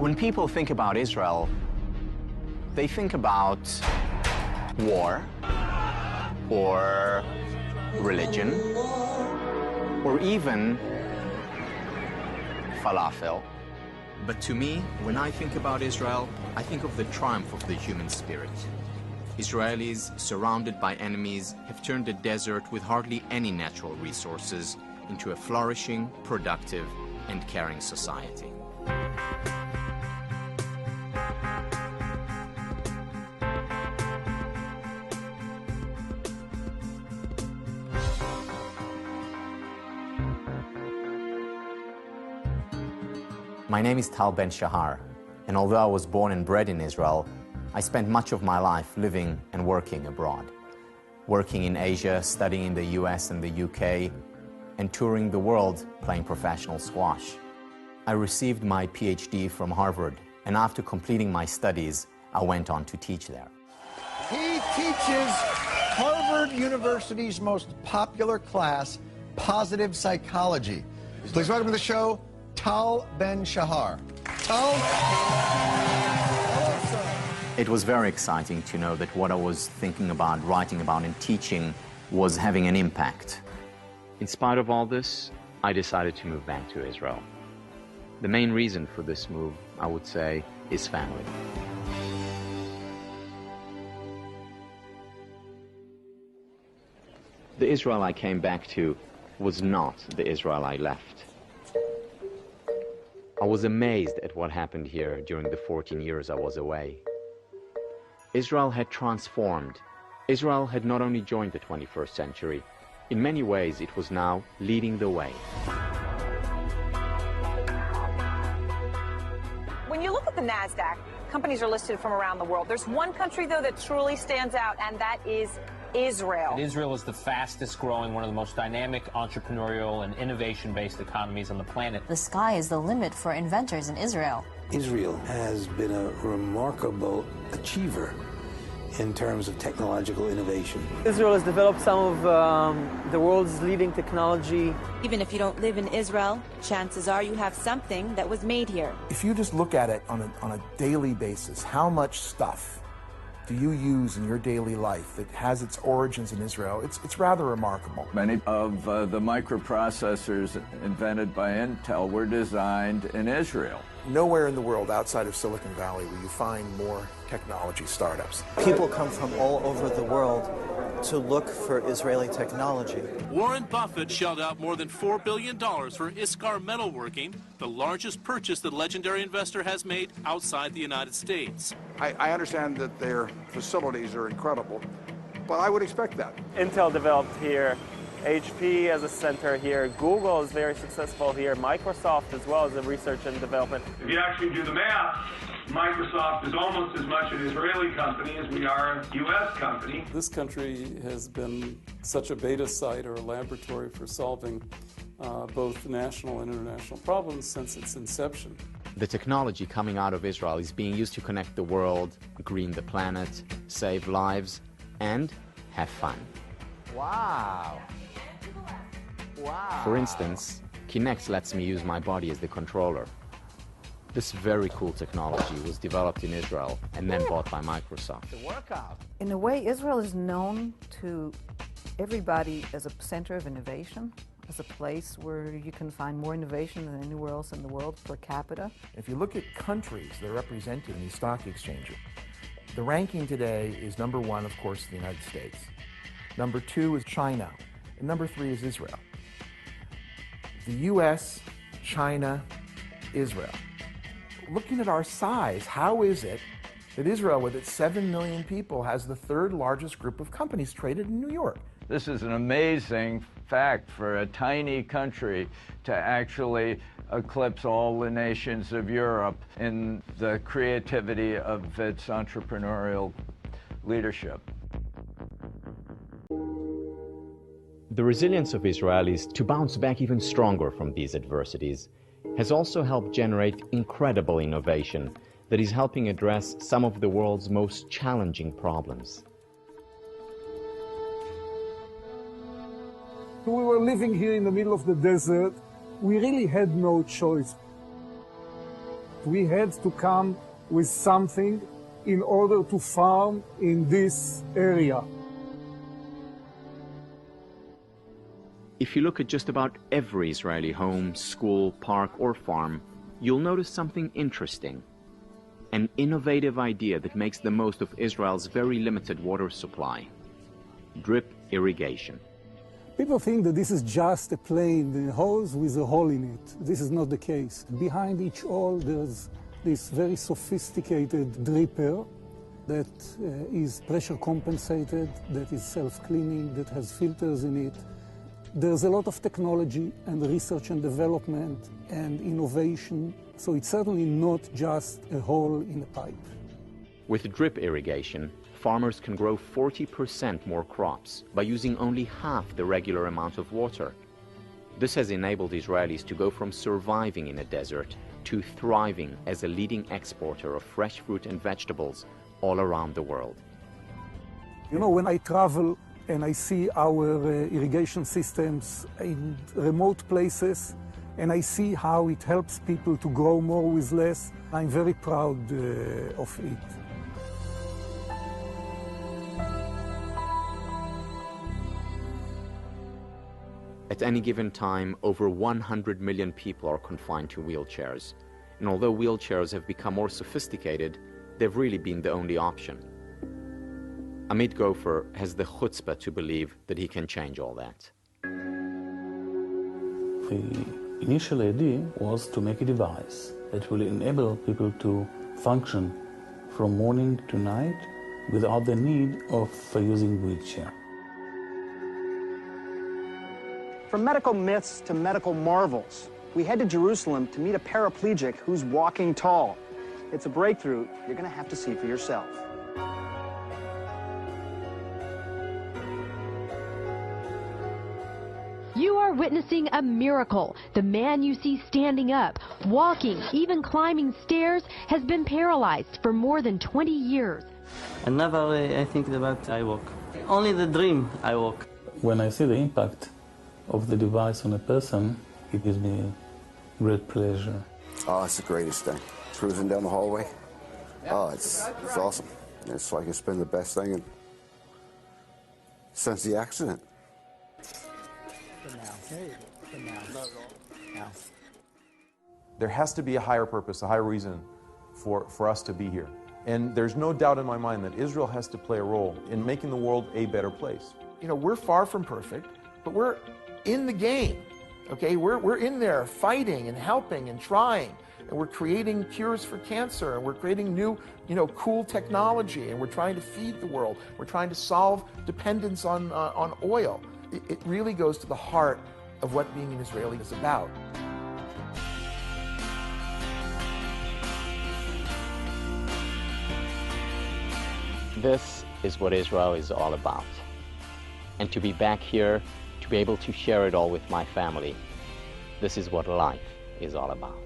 When people think about Israel, they think about war, or religion, or even falafel. But to me, when I think about Israel, I think of the triumph of the human spirit. Israelis, surrounded by enemies, have turned a desert with hardly any natural resources into a flourishing, productive, and caring society. My name is Tal Ben-Shahar, and although I was born and bred in Israel, I spent much of my life living and working abroad. Working in Asia, studying in the US and the UK, and touring the world playing professional squash. I received my PhD from Harvard, and after completing my studies, I went on to teach there. He teaches Harvard University's most popular class, Positive Psychology. Please welcome to the show, Tal Ben-Shahar. Tal? Hello, sir. It was very exciting to know that what I was thinking about, writing about, and teaching was having an impact. In spite of all this, I decided to move back to Israel. The main reason for this move, I would say, is family. The Israel I came back to was not the Israel I left. I was amazed at what happened here during the 14 years I was away. Israel had transformed. Israel had not only joined the 21st century, in many ways it was now leading the way. When you look at the NASDAQ, companies are listed from around the world. There's one country, though, that truly stands out, and that is Israel. And Israel is the fastest growing, one of the most dynamic, entrepreneurial, and innovation-based economies on the planet. The sky is the limit for inventors in Israel. Israel has been a remarkable achiever in terms of technological innovation. Israel has developed some of the world's leading technology. Even if you don't live in Israel, chances are you have something that was made here. If you just look at it on a daily basis, how much stuff do you use in your daily life that has its origins in Israel? It's rather remarkable. Many of the microprocessors invented by Intel were designed in Israel. Nowhere in the world outside of Silicon Valley will you find more technology startups. People come from all over the world to look for Israeli technology. Warren Buffett shelled out more than $4 billion for Iskar Metalworking, the largest purchase the legendary investor has made outside the United States. I understand that their facilities are incredible, but I would expect that. Intel developed here. HP has a center here. Google is very successful here. Microsoft as well as a research and development. If you actually do the math, Microsoft is almost as much an Israeli company as we are a U.S. company. This country has been such a beta site or a laboratory for solving both national and international problems since its inception. The technology coming out of Israel is being used to connect the world, green the planet, save lives, and have fun. Wow. Wow. For instance, Kinect lets me use my body as the controller. This very cool technology was developed in Israel and then bought by Microsoft. The workout. In a way, Israel is known to everybody as a center of innovation, as a place where you can find more innovation than anywhere else in the world per capita. If you look at countries that are represented in these stock exchanges, the ranking today is #1, of course, the United States. #2 is China, and #3 is Israel. The US, China, Israel. Looking at our size, how is it that Israel, with its 7 million people, has the 3rd largest group of companies traded in New York? This is an amazing fact for a tiny country to actually eclipse all the nations of Europe in the creativity of its entrepreneurial leadership. The resilience of Israelis to bounce back even stronger from these adversities has also helped generate incredible innovation that is helping address some of the world's most challenging problems. We were living here in the middle of the desert. We really had no choice. We had to come with something in order to farm in this area. If you look at just about every Israeli home, school, park, or farm, you'll notice something interesting. An innovative idea that makes the most of Israel's very limited water supply: drip irrigation. People think that this is just a plain hose with a hole in it. This is not the case. Behind each hole there's this very sophisticated dripper that is pressure compensated, that is self-cleaning, that has filters in it. There's a lot of technology and research and development and innovation, so it's certainly not just a hole in a pipe. With drip irrigation, farmers can grow 40% more crops by using only half the regular amount of water. This has enabled Israelis to go from surviving in a desert to thriving as a leading exporter of fresh fruit and vegetables all around the world. You know, when I travel and I see our irrigation systems in remote places, and I see how it helps people to grow more with less, I'm very proud of it. At any given time, over 100 million people are confined to wheelchairs. And although wheelchairs have become more sophisticated, they've really been the only option. Amit Gopher has the chutzpah to believe that he can change all that. The initial idea was to make a device that will enable people to function from morning to night without the need of using wheelchair. From medical myths to medical marvels, we head to Jerusalem to meet a paraplegic who's walking tall. It's a breakthrough you're going to have to see for yourself. You are witnessing a miracle. The man you see standing up, walking, even climbing stairs, has been paralyzed for more than 20 years. And never I think about I walk. Only the dream I walk. When I see the impact of the device on a person, it gives me great pleasure. Oh, it's the greatest thing. Cruising down the hallway. Oh, it's awesome. It's like it's been the best thing since the accident. There has to be a higher purpose, a higher reason for us to be here. And there's no doubt in my mind that Israel has to play a role in making the world a better place. You know, we're far from perfect, but we're in the game, okay? We're in there fighting and helping and trying, and we're creating cures for cancer, and we're creating new, cool technology, and we're trying to feed the world. We're trying to solve dependence on oil. It really goes to the heart of what being an Israeli is about. This is what Israel is all about. And to be back here, to be able to share it all with my family, this is what life is all about.